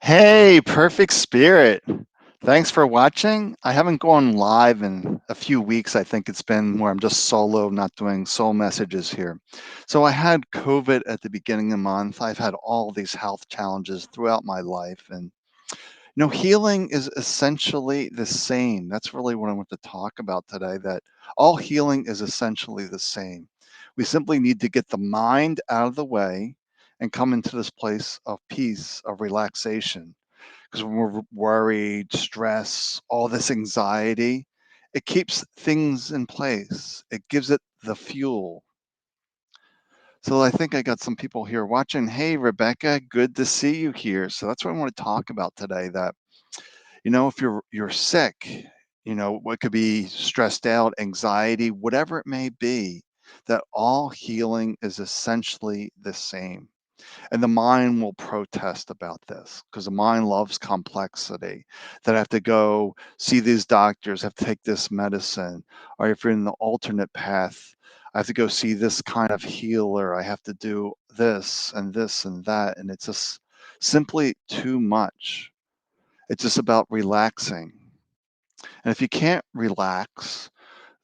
Hey, perfect spirit. Thanks for watching. I haven't gone live in a few weeks. I think it's been where I'm just solo, not doing soul messages here. So I had COVID at the beginning of the month. I've had all these health challenges throughout my life. And, healing is essentially the same. That's really what I want to talk about today, that all healing is essentially the same. We simply need to get the mind out of the way and come into this place of peace, of relaxation, because when we're worried, stress, all this anxiety, it keeps things in place. It gives it the fuel. So I think I got some people here watching. Hey, Rebecca, good to see you here. So that's what I want to talk about today. That if you're sick, what could be stressed out, anxiety, whatever it may be, that all healing is essentially the same. And the mind will protest about this because the mind loves complexity. That I have to go see these doctors, have to take this medicine, or if you're in the alternate path, I have to go see this kind of healer. I have to do this and this and that. And it's just simply too much. It's just about relaxing. And if you can't relax,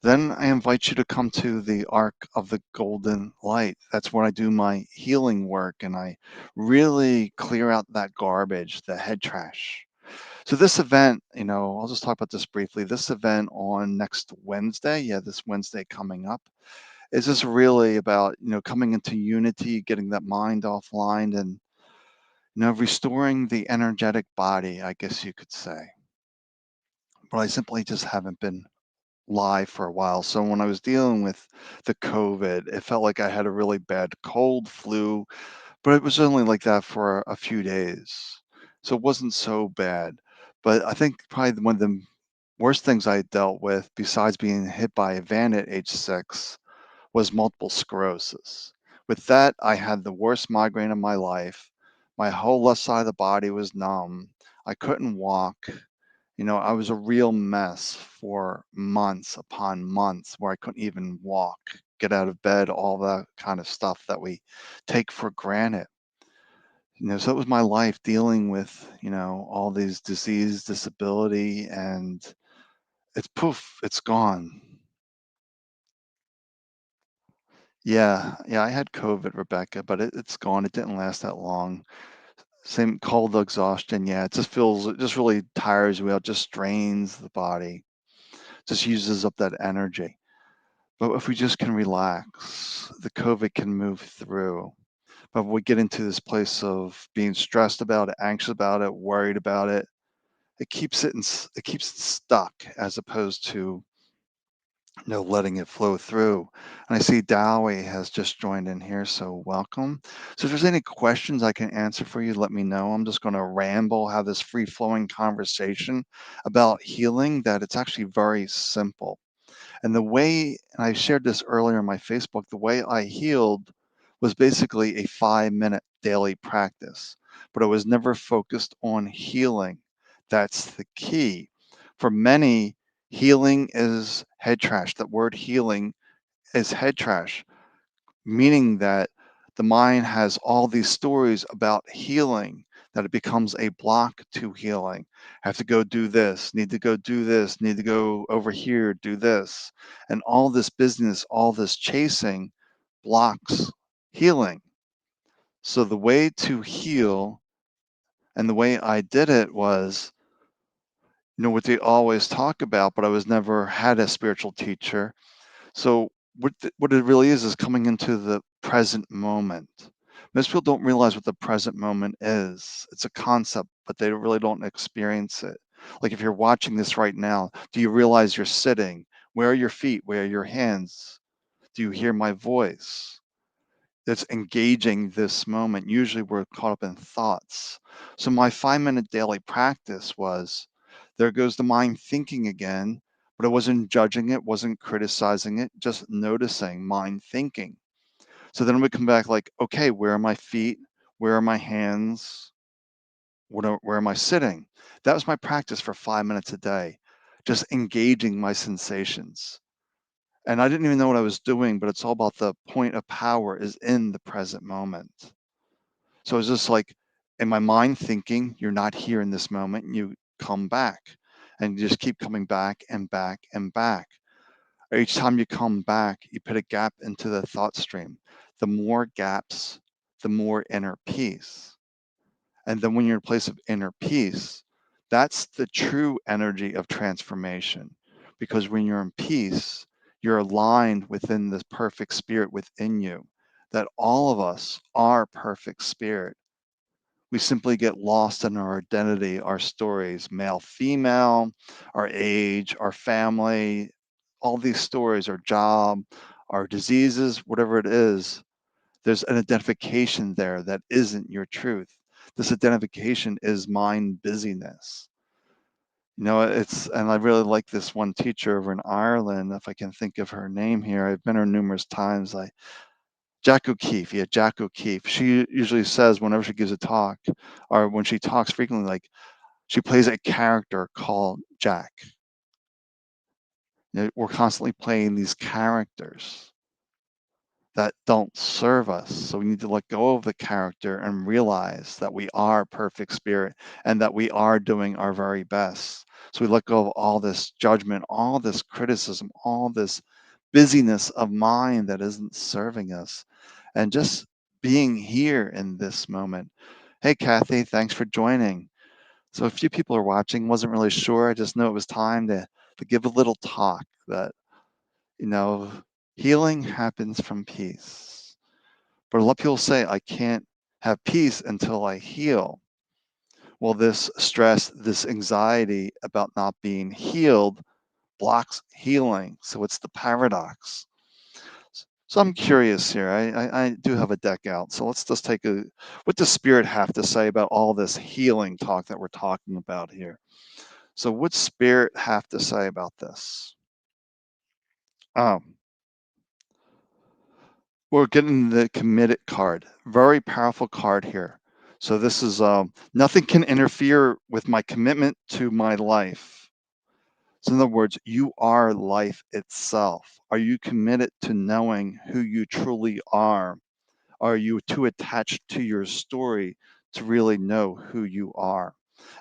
then I invite you to come to the Arc of the Golden Light. That's where I do my healing work and I really clear out that garbage, the head trash. So this event, I'll just talk about this briefly. This event on next Wednesday, this Wednesday coming up, is just really about, coming into unity, getting that mind offline and, restoring the energetic body, I guess you could say. But I simply just haven't been live for a while. So when I was dealing with the COVID, it felt like I had a really bad cold, flu, but it was only like that for a few days. So it wasn't so bad. But I think probably one of the worst things I dealt with, besides being hit by a van at age 6, was multiple sclerosis. With that, I had the worst migraine of my life. My whole left side of the body was numb. I couldn't walk. I was a real mess for months upon months where I couldn't even walk, get out of bed, all that kind of stuff that we take for granted. So it was my life dealing with, all these disease, disability, and it's poof, it's gone. Yeah, I had COVID, Rebecca, but it's gone. It didn't last that long. Same cold exhaustion. Yeah, it just really tires you out, just drains the body, just uses up that energy. But if we just can relax, the COVID can move through. But we get into this place of being stressed about it, anxious about it, worried about it. It keeps it stuck as opposed to letting it flow through. And I see Dowie has just joined in here, so welcome. So if there's any questions I can answer for you, let me know. I'm just going to ramble, have this free flowing conversation about healing. That it's actually very simple. And I shared this earlier on my Facebook, the way I healed was basically a 5-minute daily practice, but I was never focused on healing. That's the key. For many, healing is head trash. That word healing is head trash, meaning that the mind has all these stories about healing that it becomes a block to healing. Have to go do this, need to go do this, need to go over here, do this. And all this business, all this chasing blocks healing. So the way to heal and the way I did it was, what they always talk about, but I was never had a spiritual teacher. So what it really is coming into the present moment. Most people don't realize what the present moment is. It's a concept, but they really don't experience it. Like if you're watching this right now, do you realize you're sitting? Where are your feet? Where are your hands? Do you hear my voice? That's engaging this moment. Usually we're caught up in thoughts. So my 5-minute daily practice was, there goes the mind thinking again, but I wasn't judging it, wasn't criticizing it, just noticing mind thinking. So then we come back like, okay, where are my feet? Where are my hands? Where am I sitting? That was my practice for 5 minutes a day, just engaging my sensations. And I didn't even know what I was doing, but it's all about the point of power is in the present moment. So it's just like in my mind thinking you're not here in this moment, and you come back and you just keep coming back and back and back. Each time you come back, you put a gap into the thought stream. The more gaps, the more inner peace. And then when you're in a place of inner peace, that's the true energy of transformation. Because when you're in peace, you're aligned within this perfect spirit within you, that all of us are perfect spirit. We simply get lost in our identity, our stories, male, female, our age, our family, all these stories, our job, our diseases, whatever it is. There's an identification there that isn't your truth. This identification is mind busyness. And I really like this one teacher over in Ireland, if I can think of her name here. I've been here numerous times. Jack O'Keefe, yeah, Jack O'Keefe. She usually says whenever she gives a talk, or when she talks frequently, like she plays a character called Jack. We're constantly playing these characters that don't serve us. So we need to let go of the character and realize that we are perfect spirit and that we are doing our very best. So we let go of all this judgment, all this criticism, all this busyness of mind that isn't serving us, and just being here in this moment. Hey, Kathy, thanks for joining. So a few people are watching, wasn't really sure. I just know it was time to give a little talk that, you know, healing happens from peace. But a lot of people say, I can't have peace until I heal. Well, this stress, this anxiety about not being healed blocks healing. So it's the paradox. So I'm curious here. I do have a deck out. So let's just take what does Spirit have to say about all this healing talk that we're talking about here? So what's Spirit have to say about this? Um, we're getting the committed card. Very powerful card here. So this is nothing can interfere with my commitment to my life. So in other words, you are life itself. Are you committed to knowing who you truly are? Are you too attached to your story to really know who you are?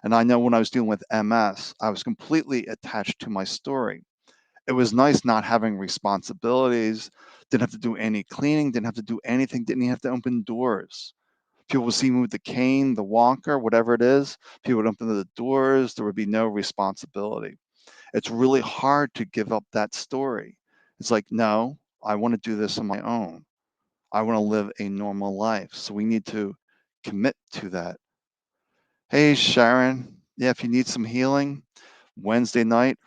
And I know when I was dealing with MS, I was completely attached to my story. It was nice not having responsibilities, didn't have to do any cleaning, didn't have to do anything, didn't even have to open doors. People would see me with the cane, the walker, whatever it is. People would open the doors. There would be no responsibility. It's really hard to give up that story. It's like, no, I want to do this on my own. I want to live a normal life. So we need to commit to that. Hey, Sharon. Yeah, if you need some healing, Wednesday night,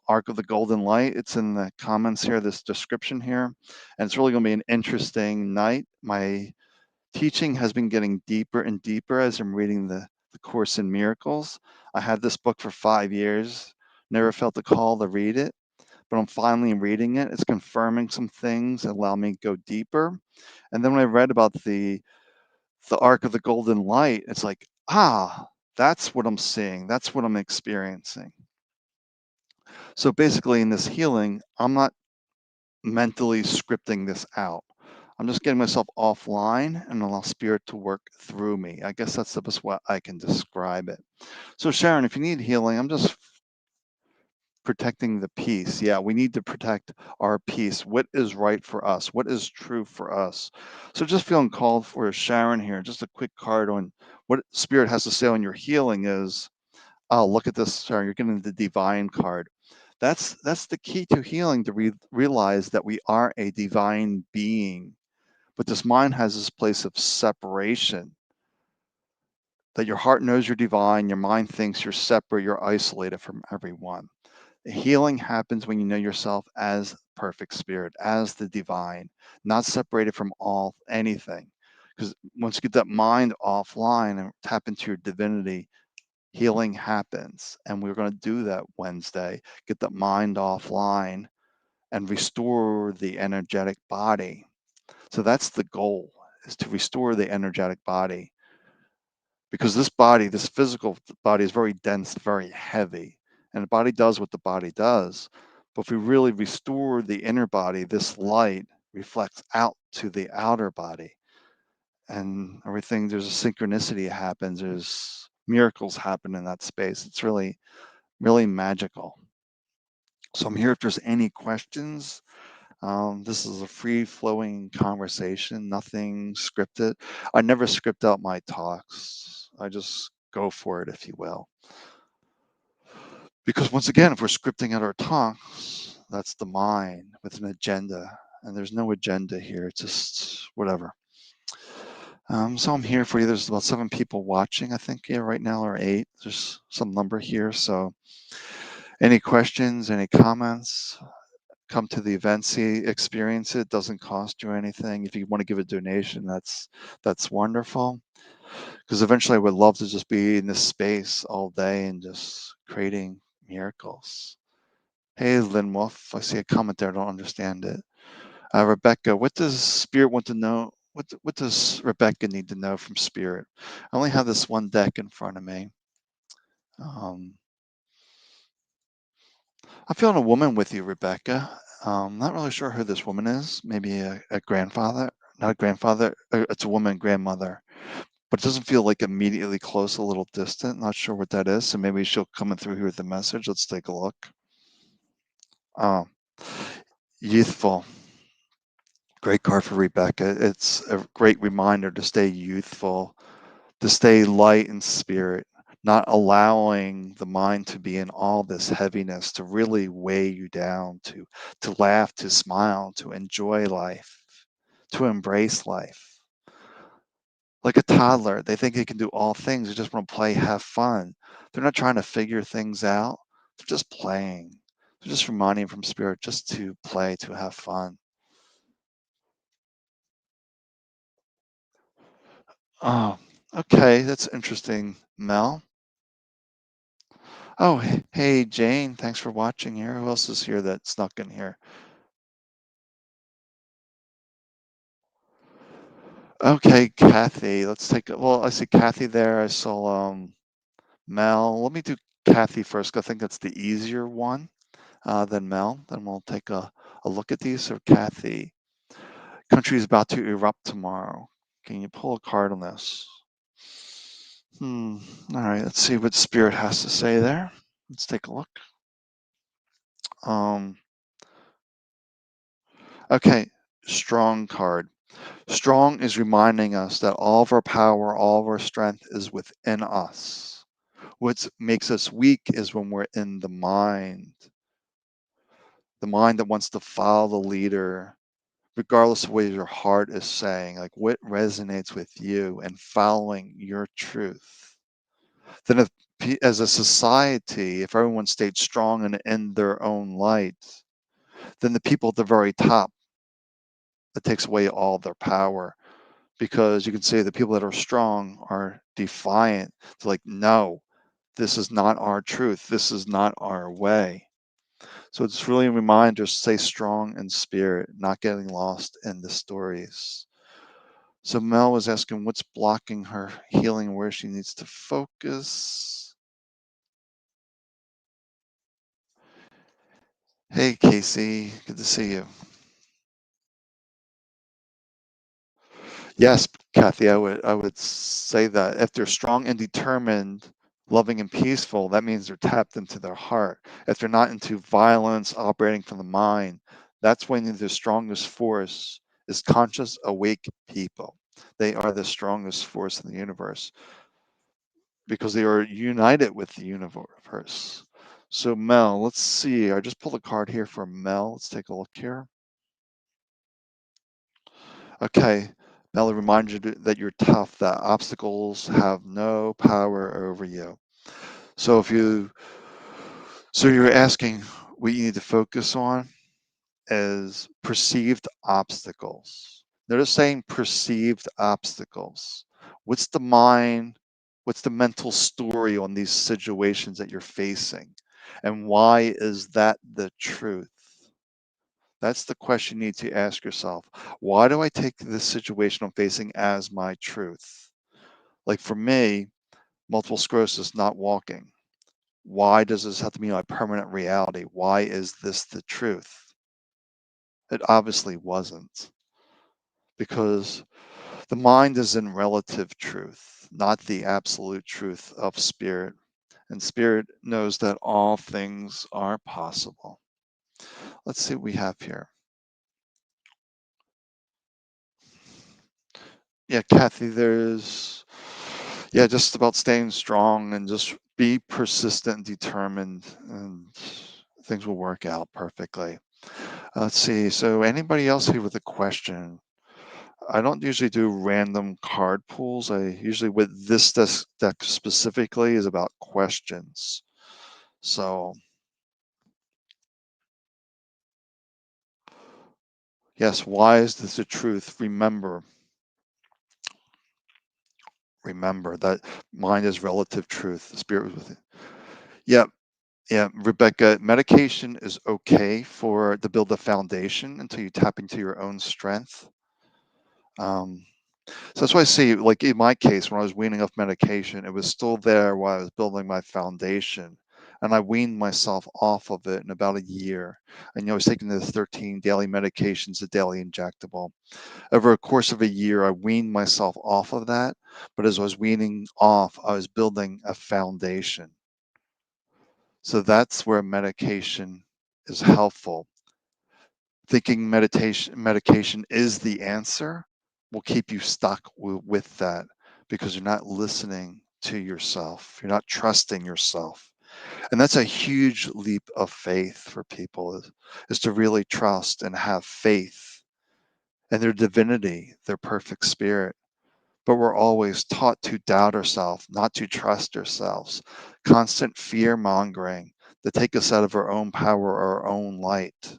Arc of the Golden Light. It's in the comments here, this description here. And it's really going to be an interesting night. My teaching has been getting deeper and deeper as I'm reading the Course in Miracles. I had this book for 5 years, never felt the call to read it, but I'm finally reading it. It's confirming some things that allow me to go deeper. And then when I read about the arc of the golden light, it's like, that's what I'm seeing. That's what I'm experiencing. So basically, in this healing, I'm not mentally scripting this out. I'm just getting myself offline and allow spirit to work through me. I guess that's the best way I can describe it. So, Sharon, if you need healing, I'm just protecting the peace. Yeah, we need to protect our peace. What is right for us? What is true for us? So, just feeling called for Sharon here. Just a quick card on what spirit has to say on your healing is. Oh, look at this, Sharon. You're getting the divine card. That's the key to healing, to realize that we are a divine being. But this mind has this place of separation, that your heart knows you're divine, your mind thinks you're separate, you're isolated from everyone. The healing happens when you know yourself as perfect spirit, as the divine, not separated from all anything. Because once you get that mind offline and tap into your divinity, healing happens. And we're going to do that Wednesday, get that mind offline and restore the energetic body. So that's the goal, is to restore the energetic body, because this body, this physical body, is very dense, very heavy, and the body does what the body does. But if we really restore the inner body, this light reflects out to the outer body, and everything. There's a synchronicity happens. There's miracles happen in that space. It's really, really magical. So I'm here if there's any questions. This is a free flowing conversation, nothing scripted. I never script out my talks. I just go for it, if you will. Because once again, if we're scripting out our talks, that's the mind with an agenda. And there's no agenda here. It's just whatever. So I'm here for you. There's about 7 people watching, I think, yeah, right now, or 8. There's some number here. So any questions, any comments? Come to the event, see, experience it. Doesn't cost you anything. If you want to give a donation, that's wonderful. Because eventually, I would love to just be in this space all day and just creating miracles. Hey, Lynn Wolf, I see a comment there. I don't understand it. Rebecca, what does Spirit want to know? What does Rebecca need to know from Spirit? I only have this one deck in front of me. Um, I'm feeling a woman with you, Rebecca. Not really sure who this woman is. Maybe a grandfather, not a grandfather. It's a woman, grandmother, but it doesn't feel like immediately close, a little distant. Not sure what that is. So maybe she'll come through here with the message. Let's take a look. Um, Youthful. Great card for Rebecca. It's a great reminder to stay youthful, to stay light in spirit, not allowing the mind to be in all this heaviness, to really weigh you down, to laugh, to smile, to enjoy life, to embrace life. Like a toddler, they think they can do all things. They just want to play, have fun. They're not trying to figure things out. They're just playing. They're just reminding from spirit just to play, to have fun. Oh, okay, that's interesting, Mel. Oh, hey, Jane, thanks for watching here. Who else is here that snuck in here? Okay, Kathy, let's take well, I see Kathy there. I saw Mel. Let me do Kathy first, 'cause I think that's the easier one than Mel. Then we'll take a look at these. So Kathy, country is about to erupt tomorrow. Can you pull a card on this? All right, let's see what Spirit has to say there. Let's take a look. Um, okay, strong card. Strong is reminding us that all of our power, all of our strength is within us. What makes us weak is when we're in the mind that wants to follow the leader, regardless of what your heart is saying, like what resonates with you and following your truth. Then, if, as a society, if everyone stayed strong and in their own light, then the people at the very top, it takes away all their power, because you can say the people that are strong are defiant. It's like, no, this is not our truth. This is not our way. So it's really a reminder to stay strong in spirit, not getting lost in the stories. So Mel was asking what's blocking her healing, where she needs to focus. Hey, Casey, good to see you. Yes, Kathy, I would say that if they're strong and determined, loving and peaceful, that means they're tapped into their heart. If they're not into violence, operating from the mind, that's when the strongest force is conscious, awake people. They are the strongest force in the universe because they are united with the universe. So Mel, let's see. I just pulled a card here for Mel. Let's take a look here. Okay, Mel, remind you that you're tough, that obstacles have no power over you. So you're asking what you need to focus on is perceived obstacles. Notice saying perceived obstacles. What's the mind, what's the mental story on these situations that you're facing? And why is that the truth? That's the question you need to ask yourself. Why do I take this situation I'm facing as my truth? Like for me, multiple sclerosis, not walking. Why does this have to be my permanent reality? Why is this the truth? It obviously wasn't, because The mind is in relative truth, not the absolute truth of spirit. And spirit knows that all things are possible. Let's see what we have here. Yeah, Kathy, yeah, just about staying strong and just be persistent and determined, and things will work out perfectly. Let's see. So, anybody else here with a question? I don't usually do random card pulls. I usually, with this deck specifically, is about questions. So, yes, why is this the truth? Remember that mind is relative truth. The spirit was with it. Yeah, yeah, Rebecca, medication is okay to build a foundation until you tap into your own strength. Um, so that's why I see, like in my case, when I was weaning off medication, it was still there while I was building my foundation. And I weaned myself off of it in about a year. And I was taking the 13 daily medications, a daily injectable. Over a course of a year, I weaned myself off of that. But as I was weaning off, I was building a foundation. So that's where medication is helpful. Thinking medication is the answer will keep you stuck with that, because you're not listening to yourself. You're not trusting yourself. And that's a huge leap of faith for people, is to really trust and have faith in their divinity, their perfect spirit. But we're always taught to doubt ourselves, not to trust ourselves. Constant fear mongering to take us out of our own power, our own light.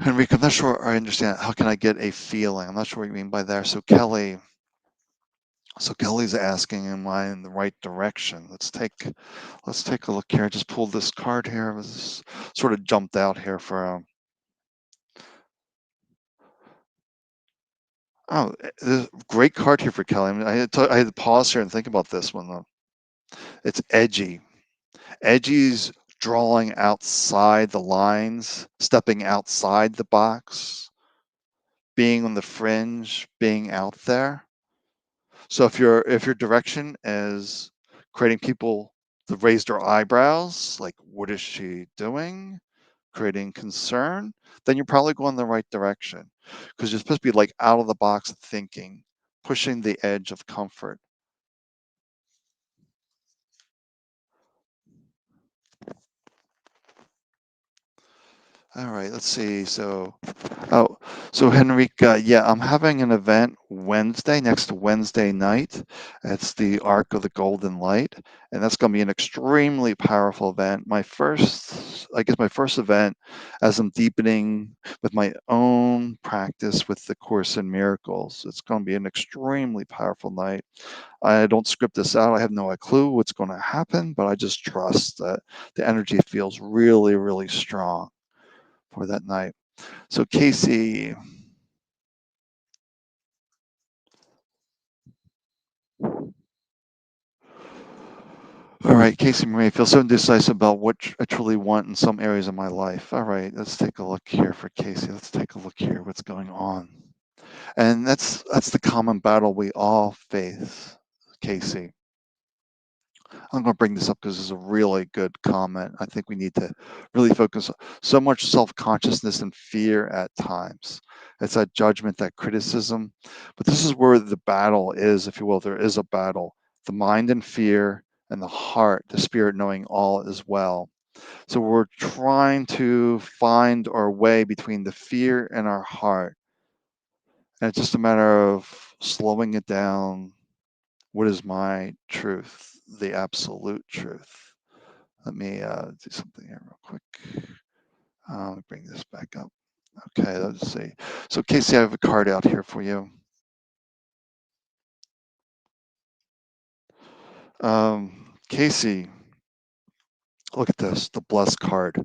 Henrique, I'm not sure I understand. How can I get a feeling? I'm not sure what you mean by there. So Kelly's asking, am I in the right direction? Let's take a look here. I just pulled this card here. It was sort of jumped out here for oh, there's a great card here for Kelly. I mean, I had to pause here and think about this one though. It's edgy. Edgy's drawing outside the lines, stepping outside the box, being on the fringe, being out there. So if your direction is creating people to raise their eyebrows, like what is she doing? Creating concern, then you're probably going the right direction, because you're supposed to be like out of the box thinking, pushing the edge of comfort. All right, let's see. Oh, so Henrique, yeah, I'm having an event next Wednesday night. It's the Arc of the Golden Light, and that's going to be an extremely powerful event. My first event as I'm deepening with my own practice with the Course in Miracles. It's going to be an extremely powerful night. I don't script this out. I have no clue what's going to happen, but I just trust that the energy feels really, really strong for that night. So Casey, all right, Casey Marie, I feel so indecisive about what I truly want in some areas of my life. All right, let's take a look here for Casey. Let's take a look here. What's going on? And that's the common battle we all face, Casey. I'm going to bring this up because it's a really good comment. I think we need to really focus so much self-consciousness and fear at times. It's that judgment, that criticism. But this is where the battle is, if you will. There is a battle. The mind and fear, and the heart, the spirit knowing all is well. So we're trying to find our way between the fear and our heart. And it's just a matter of slowing it down. What is my truth? The absolute truth. Let me do something here real quick. Let me bring this back up. Okay, let's see. So Casey, I have a card out here for you. Casey, look at this, the blessed card.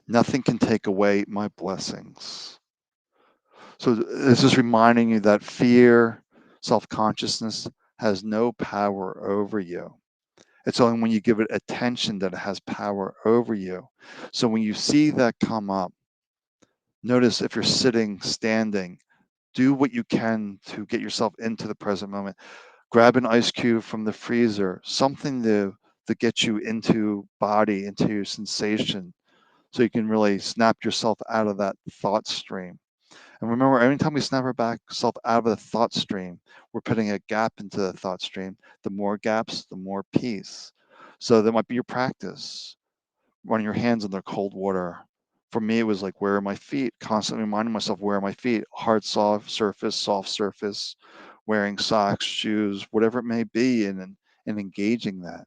Nothing can take away my blessings. So it's just reminding you that fear, self-consciousness has no power over you. It's only when you give it attention that it has power over you. So when you see that come up, notice if you're sitting, standing, do what you can to get yourself into the present moment. Grab an ice cube from the freezer, something to get you into body, into your sensation, so you can really snap yourself out of that thought stream. And remember, every time we snap ourselves out of the thought stream, we're putting a gap into the thought stream. The more gaps, the more peace. So that might be your practice. Running your hands in the cold water. For me, it was like, where are my feet? Constantly reminding myself, where are my feet? Hard, soft surface, wearing socks, shoes, whatever it may be, and engaging that.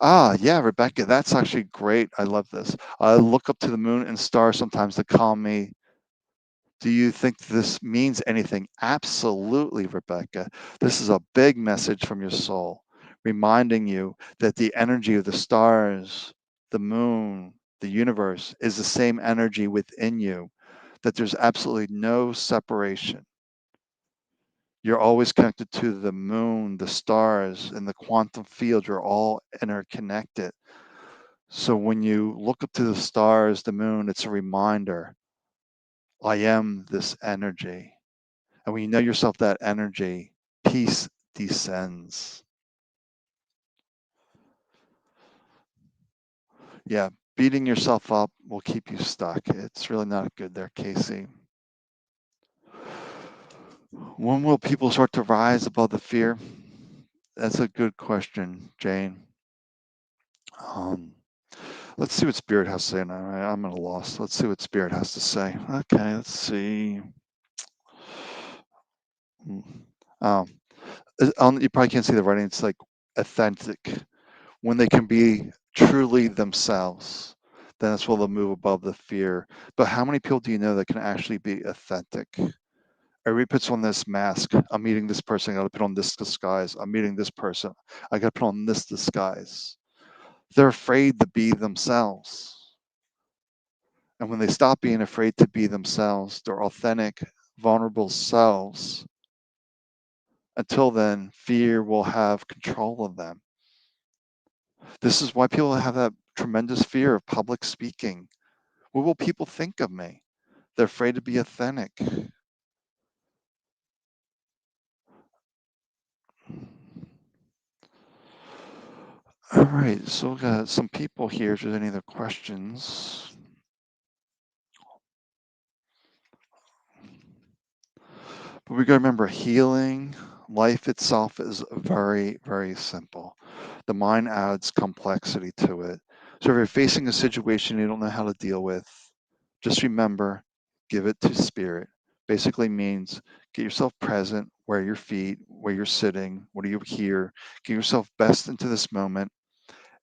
Ah, yeah, Rebecca, that's actually great. I love this. I look up to the moon and stars sometimes to calm me. Do you think this means anything? Absolutely, Rebecca. This is a big message from your soul, reminding you that the energy of the stars, the moon, the universe is the same energy within you, that there's absolutely no separation. You're always connected to the moon, the stars, and the quantum field. You're all interconnected. So when you look up to the stars, the moon, it's a reminder, I am this energy. And when you know yourself that energy, peace descends. Yeah, beating yourself up will keep you stuck. It's really not good there, Casey. When will people start to rise above the fear? That's a good question, Jane. Um, let's see what Spirit has to say. Now, I'm at a loss. Let's see what Spirit has to say. Okay, let's see. Hmm. Um, you probably can't see the writing. It's like authentic. When they can be truly themselves, then that's when they'll move above the fear. But how many people do you know that can actually be authentic? Everybody puts on this mask. I'm meeting this person. I got to put on this disguise. I'm meeting this person. I got to put on this disguise. They're afraid to be themselves. And when they stop being afraid to be themselves, their authentic, vulnerable selves, until then, fear will have control of them. This is why people have that tremendous fear of public speaking. What will people think of me? They're afraid to be authentic. All right, so we've got some people here. If there's any other questions. But we got to remember healing, life itself is very, very simple. The mind adds complexity to it. So if you're facing a situation you don't know how to deal with, just remember, give it to spirit. Basically means get yourself present where are your feet, where you're sitting, what do you hear? Get yourself best into this moment.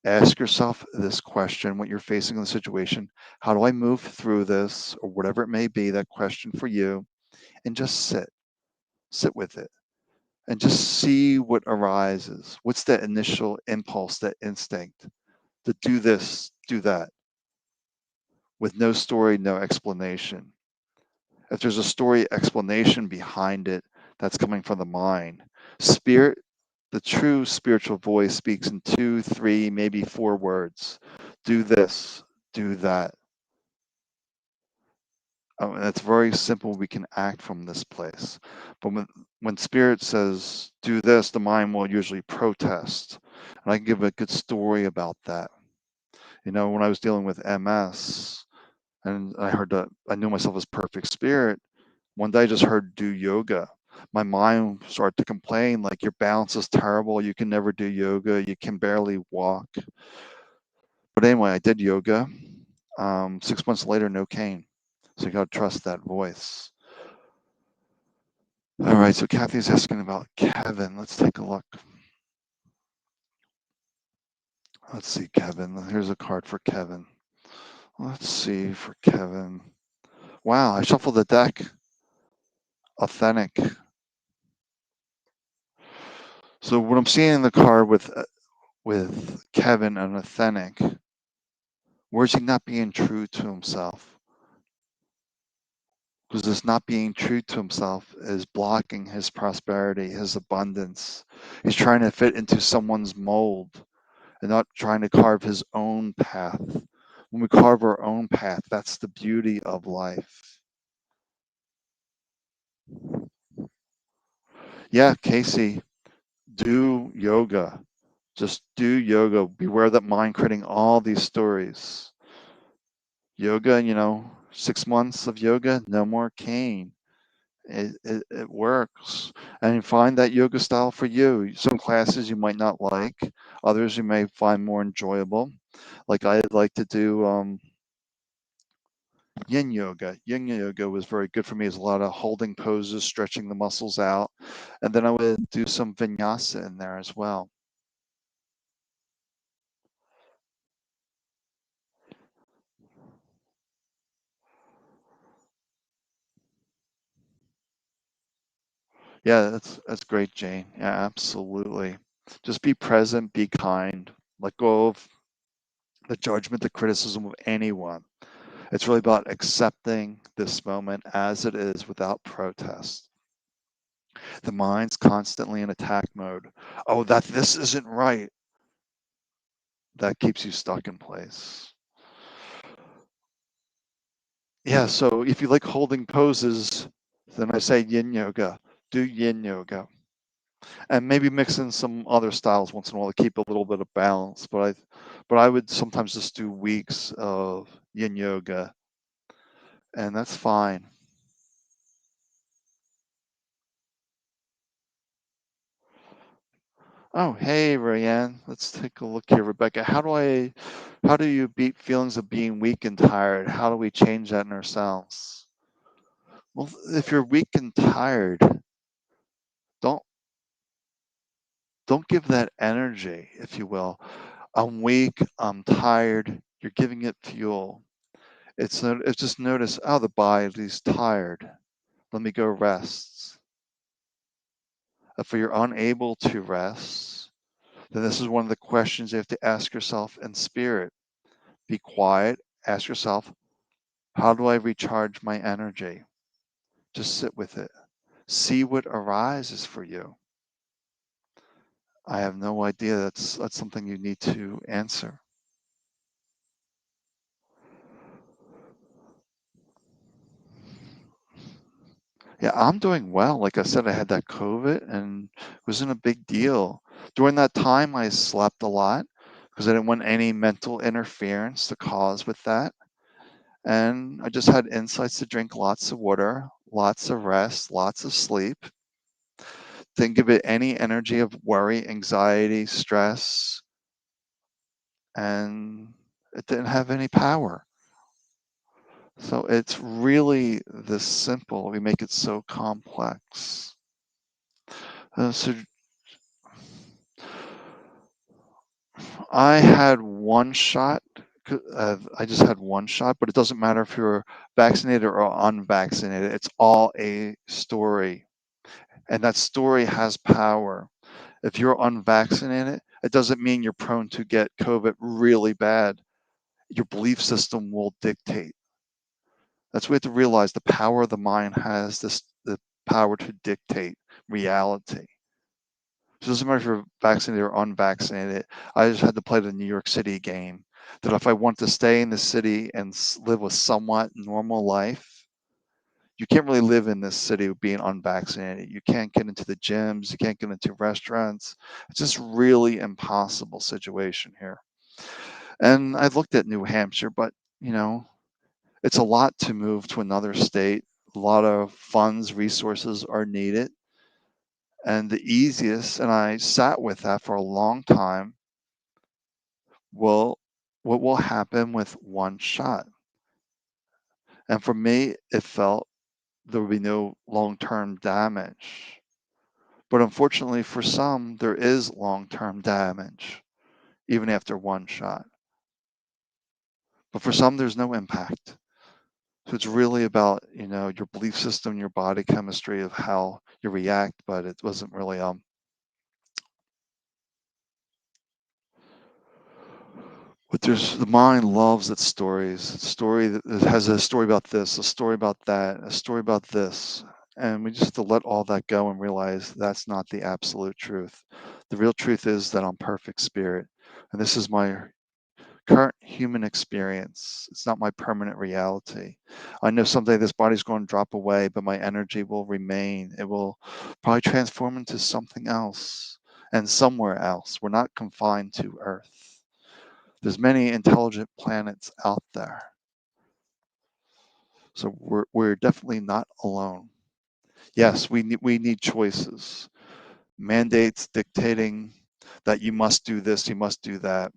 Ask yourself this question, what you're facing in the situation. How do I move through this, or whatever it may be, that question for you, and just sit with it and just see what arises. What's that initial impulse, that instinct to do this, do that, with no story, no explanation? If there's a story explanation behind it, that's coming from the mind. Spirit, the true spiritual voice, speaks in 2, 3, maybe 4 words. Do this, do that. And it's very simple. We can act from this place. But when spirit says, do this, the mind will usually protest. And I can give a good story about that. You know, when I was dealing with MS and I heard that I knew myself as perfect spirit, one day I just heard do yoga. My mind started to complain, like, your balance is terrible. You can never do yoga. You can barely walk. But anyway, I did yoga. 6 months later, no cane. So you got to trust that voice. All right, so Kathy's asking about Kevin. Let's take a look. Let's see, Kevin. Here's a card for Kevin. Let's see for Kevin. Wow, I shuffled the deck. Authentic. So what I'm seeing in the card with Kevin and authentic, where's he not being true to himself? because this not being true to himself is blocking his prosperity, his abundance. He's trying to fit into someone's mold and not trying to carve his own path. When we carve our own path, that's the beauty of life. Yeah, Casey, do yoga. Just do yoga. Beware that mind creating all these stories. Yoga, 6 months of yoga, no more cane. It works. And you find that yoga style for you. Some classes you might not like, others you may find more enjoyable. Like I like to do yin yoga. Yin yoga was very good for me. There's a lot of holding poses, stretching the muscles out. And then I would do some vinyasa in there as well. Yeah, that's great, Jane. Yeah, absolutely. Just be present, be kind. Let go of the judgment, the criticism of anyone. It's really about accepting this moment as it is without protest. The mind's constantly in attack mode. Oh, that this isn't right. That keeps you stuck in place. Yeah, so if you like holding poses, then I say yin yoga. Do yin yoga. And maybe mix in some other styles once in a while to keep a little bit of balance. But I would sometimes just do weeks of yin yoga, and that's fine. Oh, hey, Rayanne. Let's take a look here, Rebecca. How do you beat feelings of being weak and tired? How do we change that in ourselves? Well, if you're weak and tired, don't don't give that energy, if you will. I'm weak. I'm tired. You're giving it fuel. It's just notice. Oh, the body's tired. Let me go rest. If you're unable to rest, then this is one of the questions you have to ask yourself in spirit. Be quiet. Ask yourself, how do I recharge my energy? Just sit with it. See what arises for you. I have no idea. That's something you need to answer. Yeah, I'm doing well. Like I said, I had that COVID and it wasn't a big deal. During that time, I slept a lot because I didn't want any mental interference to cause with that. And I just had insights to drink lots of water, lots of rest, lots of sleep. Didn't give it any energy of worry, anxiety, stress, and it didn't have any power. So it's really this simple. We make it so complex. So I had one shot. I just had one shot, but it doesn't matter if you're vaccinated or unvaccinated. It's all a story, and that story has power. If you're unvaccinated, it doesn't mean you're prone to get COVID really bad. Your belief system will dictate. That's what we have to realize. The power of the mind has the power to dictate reality. So it doesn't matter if you're vaccinated or unvaccinated. I just had to play the New York City game. That if I want to stay in the city and live a somewhat normal life, you can't really live in this city being unvaccinated. You can't get into the gyms. You can't get into restaurants. It's just really impossible situation here. And I looked at New Hampshire, but you know, it's a lot to move to another state. A lot of funds, resources are needed. And the easiest, and I sat with that for a long time, well, what will happen with one shot? And for me, it felt there would be no long term damage. But unfortunately, for some, there is long term damage, even after one shot. But for some, there's no impact. So it's really about, your belief system, your body chemistry of how you react, but it wasn't really But the mind loves its stories. Its story that it has a story about this, a story about that, a story about this. And we just have to let all that go and realize that's not the absolute truth. The real truth is that I'm perfect spirit. And this is my current human experience. It's not my permanent reality. I know someday this body's going to drop away, but my energy will remain. It will probably transform into something else and somewhere else. We're not confined to Earth. There's many intelligent planets out there. So we're definitely not alone. Yes, we need choices. Mandates dictating that you must do this, you must do that.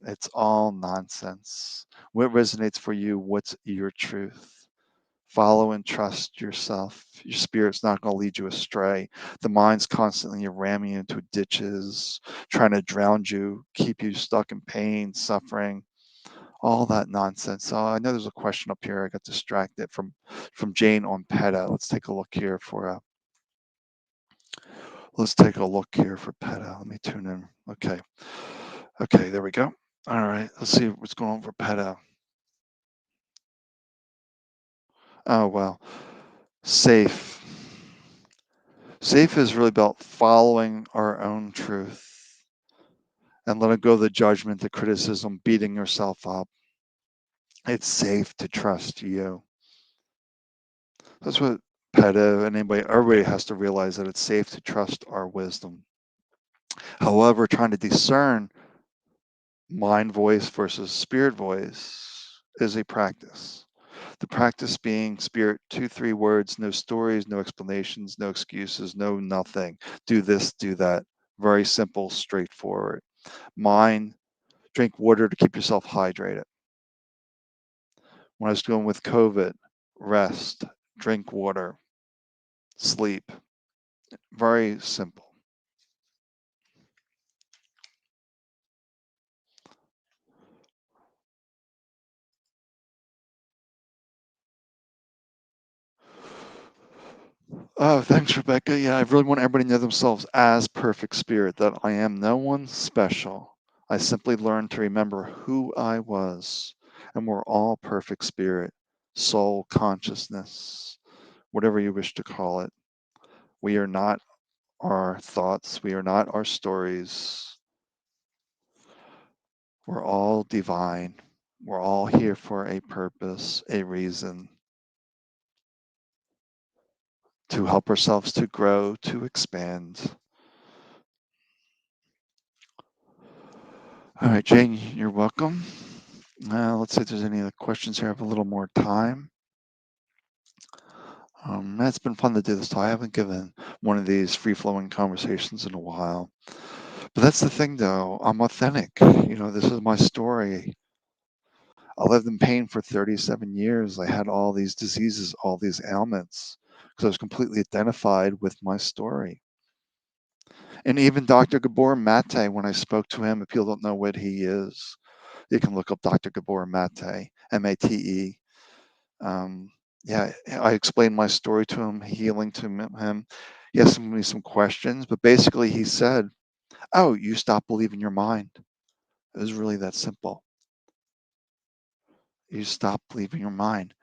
It's all nonsense. What resonates for you? What's your truth? Follow and trust yourself. Your spirit's not going to lead you astray. The mind's constantly ramming you into ditches, trying to drown you, keep you stuck in pain, suffering, all that nonsense. So I know there's a question up here. I got distracted from Jane on PETA. Let's take a look here for PETA. Let me tune in. Okay. Okay, there we go. All right, let's see what's going on for PETA. Oh, well, safe. Safe is really about following our own truth and letting go of the judgment, the criticism, beating yourself up. It's safe to trust you. That's what PETA, everybody has to realize that it's safe to trust our wisdom. However, trying to discern mind voice versus spirit voice is a practice. The practice being spirit, 2, 3 words, no stories, no explanations, no excuses, no nothing. Do this, do that. Very simple, straightforward. Mind, drink water to keep yourself hydrated. When I was dealing with COVID, rest, drink water, sleep. Very simple. Oh, thanks, Rebecca. Yeah, I really want everybody to know themselves as perfect spirit, that I am no one special. I simply learned to remember who I was, and we're all perfect spirit, soul, consciousness, whatever you wish to call it. We are not our thoughts, we are not our stories. We're all divine. We're all here for a purpose, a reason to help ourselves to grow, to expand. All right, Jane, you're welcome. Let's see if there's any other questions here. I have a little more time. It's been fun to do this. I haven't given one of these free-flowing conversations in a while. But that's the thing, though. I'm authentic. This is my story. I lived in pain for 37 years. I had all these diseases, all these ailments, because I was completely identified with my story. And even Dr. Gabor Mate, when I spoke to him, if people don't know what he is, you can look up Dr. Gabor Mate, Mate. Um, yeah, I explained my story to him, healing to him. He asked me some questions, but basically he said, "Oh, you stop believing your mind." It was really that simple. You stop believing your mind.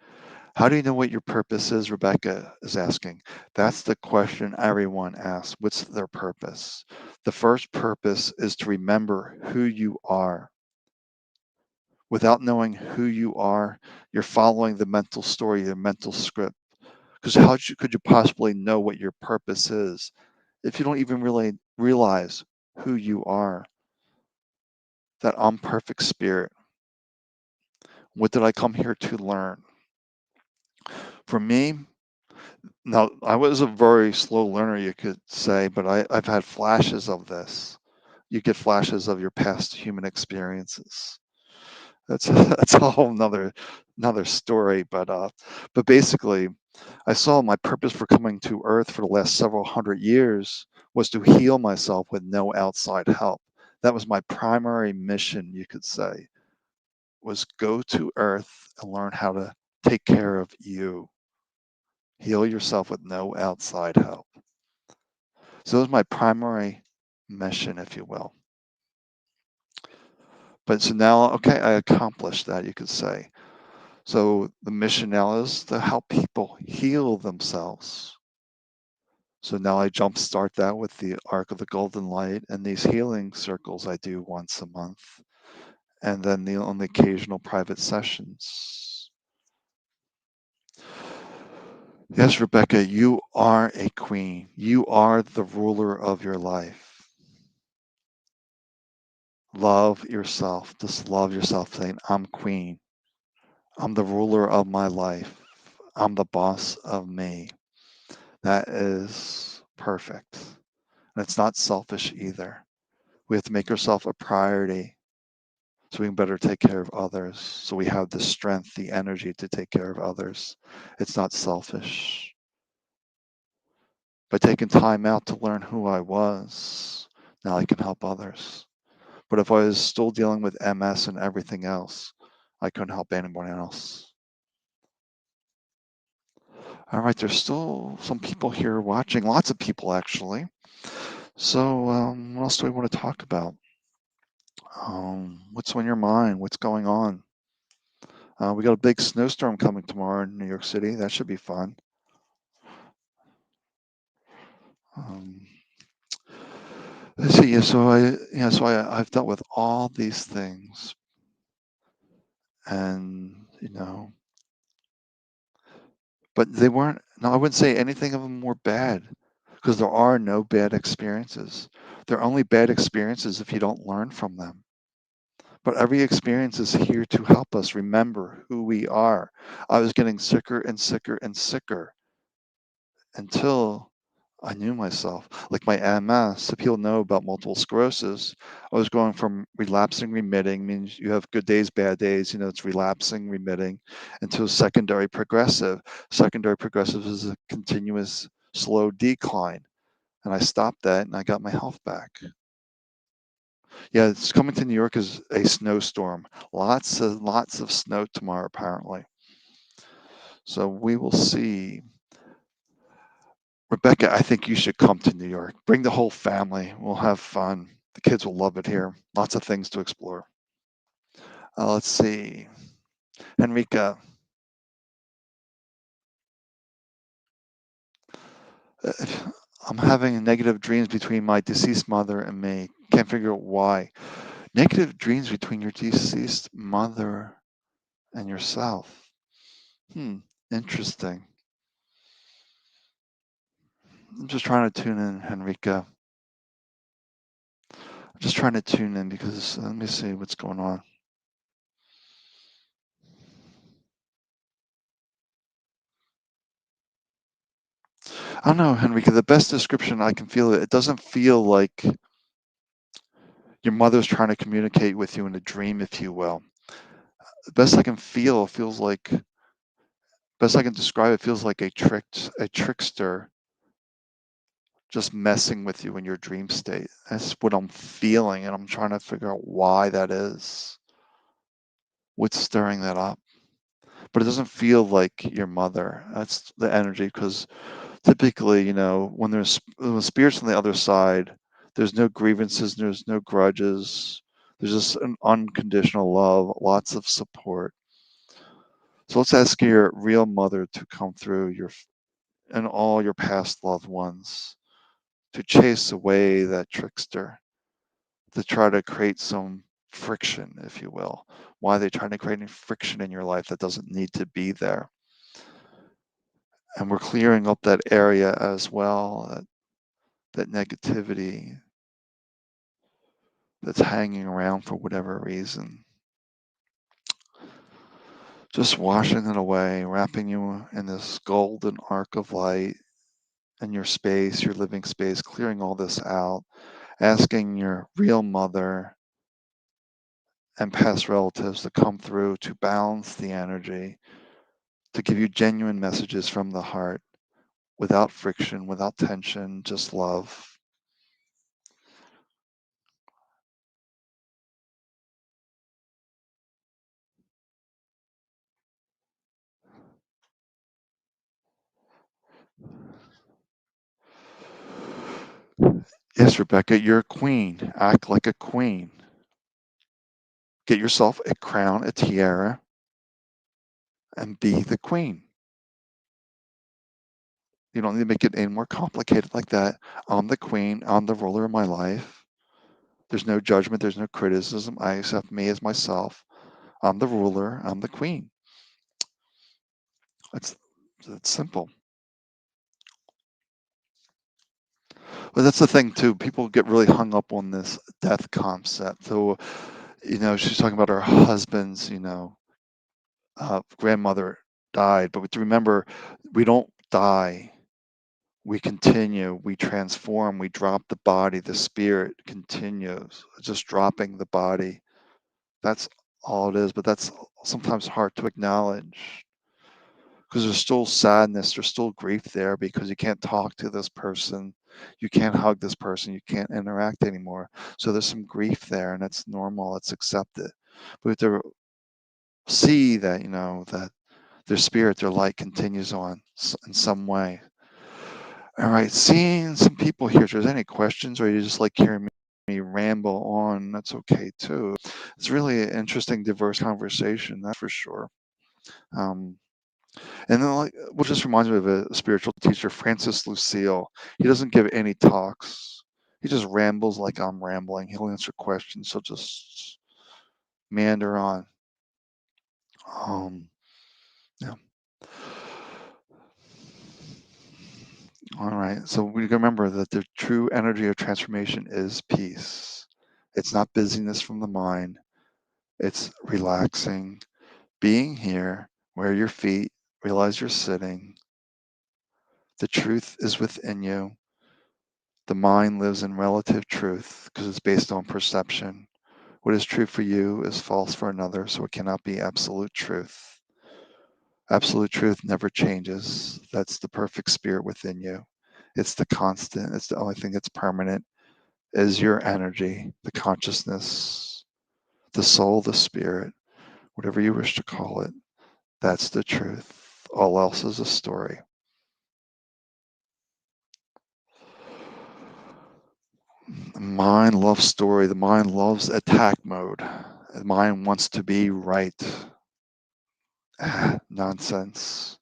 How do you know what your purpose is? Rebecca is asking. That's the question everyone asks. What's their purpose? The first purpose is to remember who you are. Without knowing who you are, you're following the mental story, the mental script. Because could you possibly know what your purpose is if you don't even really realize who you are? That I'm perfect spirit. What did I come here to learn? For me, now I was a very slow learner, you could say, but I've had flashes of this. You get flashes of your past human experiences. That's that's a whole another story, but basically I saw my purpose for coming to Earth for the last several hundred years was to heal myself with no outside help. That was my primary mission, you could say, was go to Earth and learn how to take care of you, heal yourself with no outside help. So that was my primary mission, if you will. But so now, okay, I accomplished that, you could say. So the mission now is to help people heal themselves. So now I jumpstart that with the Arc of the Golden Light and these healing circles I do once a month, and then on the occasional private sessions. Yes, Rebecca, you are a queen. You are the ruler of your life. Love yourself. Just love yourself, saying, I'm queen. I'm the ruler of my life. I'm the boss of me. That is perfect. And it's not selfish either. We have to make ourselves a priority so we can better take care of others. So we have the strength, the energy to take care of others. It's not selfish. By taking time out to learn who I was, now I can help others. But if I was still dealing with MS and everything else, I couldn't help anyone else. All right, there's still some people here watching, lots of people actually. So, what else do we want to talk about? What's on your mind? What's going on? We got a big snowstorm coming tomorrow in New York City. That should be fun. Um, let's see. I've dealt with all these things, and but they weren't. No, I wouldn't say anything of them were bad, because there are no bad experiences. They're only bad experiences if you don't learn from them. But every experience is here to help us remember who we are. I was getting sicker and sicker and sicker until I knew myself. Like my MS, if people know about multiple sclerosis, I was going from relapsing, remitting, means you have good days, bad days, it's relapsing, remitting, into secondary progressive. Secondary progressive is a continuous slow decline. And I stopped that and I got my health back. Yeah, it's coming to New York as a snowstorm. Lots of snow tomorrow, apparently. So we will see. Rebecca, I think you should come to New York. Bring the whole family. We'll have fun. The kids will love it here. Lots of things to explore. Let's see. Henrika, uh, I'm having negative dreams between my deceased mother and me. Can't figure out why. Negative dreams between your deceased mother and yourself. Hmm, interesting. I'm just trying to tune in, Henrika. I'm just trying to tune in because let me see what's going on. I don't know, Henrika. The best description I can feel it doesn't feel like your mother's trying to communicate with you in a dream, if you will. The best I can feel feels like best I can describe it feels like a trickster just messing with you in your dream state. That's what I'm feeling, and I'm trying to figure out why that is. What's stirring that up? But it doesn't feel like your mother. That's the energy because typically, when spirits on the other side, there's no grievances, there's no grudges. There's just an unconditional love, lots of support. So let's ask your real mother to come through and all your past loved ones to chase away that trickster, to try to create some friction, if you will. Why are they trying to create any friction in your life that doesn't need to be there? And we're clearing up that area as well, that negativity that's hanging around for whatever reason. Just washing it away, wrapping you in this golden arc of light in your space, your living space, clearing all this out, asking your real mother and past relatives to come through to balance the energy, to give you genuine messages from the heart without friction, without tension, just love. Yes, Rebecca, you're a queen. Act like a queen. Get yourself a crown, a tiara, and be the queen. You don't need to make it any more complicated like that. I'm the queen. I'm the ruler of my life. There's no judgment. There's no criticism. I accept me as myself. I'm the ruler. I'm the queen. It's it's simple. But that's the thing too. People get really hung up on this death concept. So, she's talking about her husband's, grandmother died. But to remember, we don't die. We continue. We transform. We drop the body. The spirit continues. Just dropping the body. That's all it is. But that's sometimes hard to acknowledge because there's still sadness, there's still grief there because you can't talk to this person, you can't hug this person, you can't interact anymore. So there's some grief there, and it's normal, it's accepted. But we have to see that, that their spirit, their light continues on in some way. All right, seeing some people here. If there's any questions or you just like hearing me ramble on, that's okay too. It's really an interesting, diverse conversation, that's for sure. Um, And then, what just reminds me of a spiritual teacher, Francis Lucille. He doesn't give any talks. He just rambles like I'm rambling. He'll answer questions. He'll just meander on. Yeah. All right. So we remember that the true energy of transformation is peace. It's not busyness from the mind. It's relaxing, being here, where your feet, realize you're sitting. The truth is within you. The mind lives in relative truth because it's based on perception. What is true for you is false for another, so it cannot be absolute truth. Absolute truth never changes. That's the perfect spirit within you. It's the constant, it's the only thing that's permanent, is your energy, the consciousness, the soul, the spirit, whatever you wish to call it. That's the truth. All else is a story. The mind loves story. The mind loves attack mode. The mind wants to be right. Nonsense.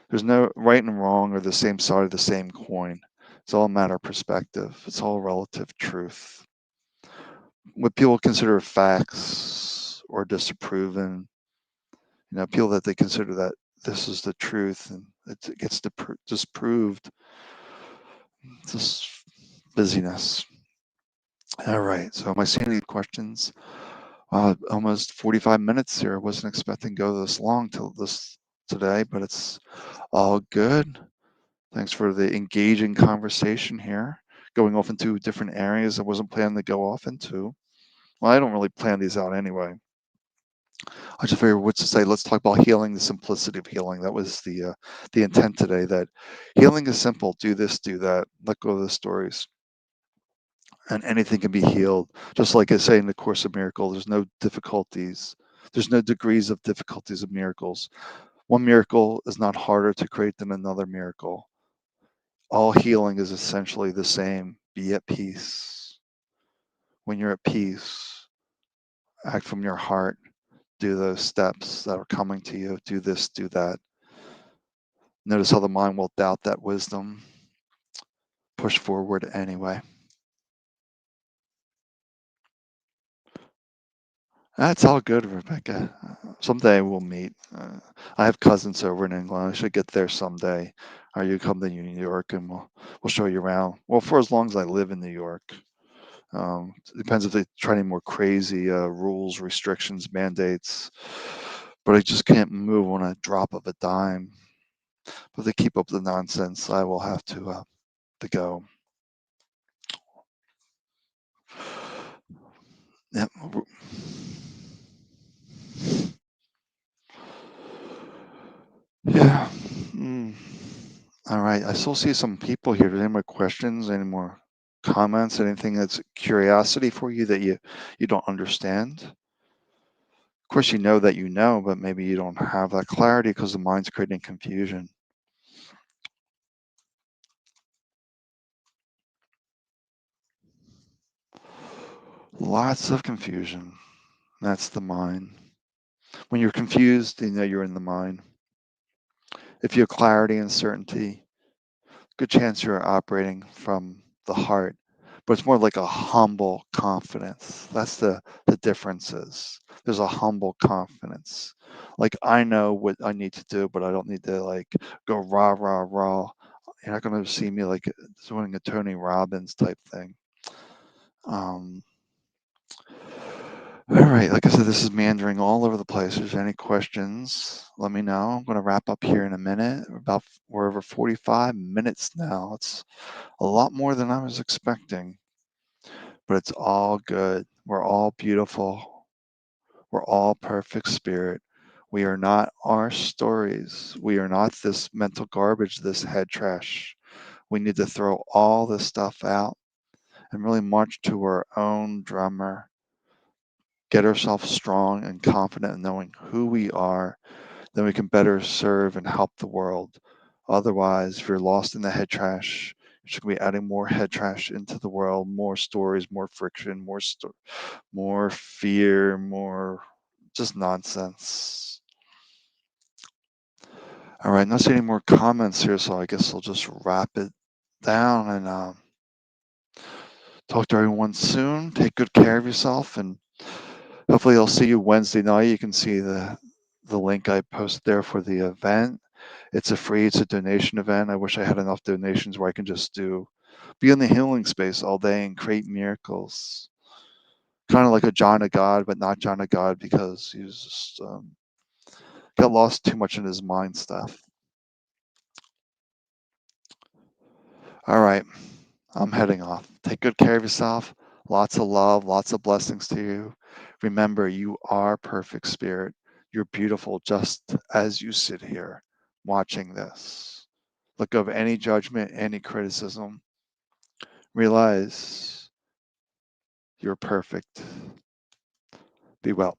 There's no right and wrong or the same side of the same coin. It's all a matter of perspective. It's all relative truth. What people consider facts or disproven, people that they consider that this is the truth and it gets disproved. It's just busyness. All right. So am I seeing any questions? Almost 45 minutes here. I wasn't expecting to go this long till this today, but it's all good. Thanks for the engaging conversation here, going off into different areas I wasn't planning to go off into. Well, I don't really plan these out anyway. I just figured what to say. Let's talk about healing, the simplicity of healing. That was the intent today. That healing is simple. Do this, do that. Let go of the stories, and anything can be healed. Just like I say in the Course of Miracles, there's no difficulties. There's no degrees of difficulties of miracles. One miracle is not harder to create than another miracle. All healing is essentially the same. Be at peace. When you're at peace, act from your heart. Do those steps that are coming to you. Do this, do that. Notice how the mind will doubt that wisdom. Push forward anyway. That's all good, Rebecca. Someday we'll meet. I have cousins over in England. I should get there someday. Or you come to New York and we'll show you around. Well, for as long as I live in New York. It depends if they try any more crazy rules, restrictions, mandates. But I just can't move on a drop of a dime. But if they keep up the nonsense, I will have to go. Yep. Yeah. All right. I still see some people here. Any more questions? Any more comments? Anything that's curiosity for you that you don't understand? Of course, you know that you know, but maybe you don't have that clarity because the mind's creating confusion. Lots of confusion. That's the mind. When you're confused, you know you're in the mind. If you have clarity and certainty, good chance you're operating from the heart, but it's more like a humble confidence. That's the differences. There's a humble confidence. Like I know what I need to do, but I don't need to like go rah rah rah. You're not going to see me like doing a Tony Robbins type thing. Um, all right, like I said, this is meandering all over the place. If there's any questions, let me know. I'm going to wrap up here in a minute. We're over 45 minutes now. It's a lot more than I was expecting, but it's all good. We're all beautiful. We're all perfect spirit. We are not our stories. We are not this mental garbage, this head trash. We need to throw all this stuff out and really march to our own drummer, get ourselves strong and confident in knowing who we are, then we can better serve and help the world. Otherwise, if you're lost in the head trash, you're just going to be adding more head trash into the world, more stories, more friction, more fear, more just nonsense. All right, not seeing any more comments here, so I guess I'll just wrap it down and talk to everyone soon. Take good care of yourself, and hopefully I'll see you Wednesday night. You can see the link I posted there for the event. It's a donation event. I wish I had enough donations where I can just be in the healing space all day and create miracles. Kind of like a John of God, but not John of God because he's just got lost too much in his mind stuff. All right, I'm heading off. Take good care of yourself. Lots of love, lots of blessings to you. Remember, you are perfect spirit. You're beautiful just as you sit here watching this. Let go of any judgment, any criticism. Realize you're perfect. Be well.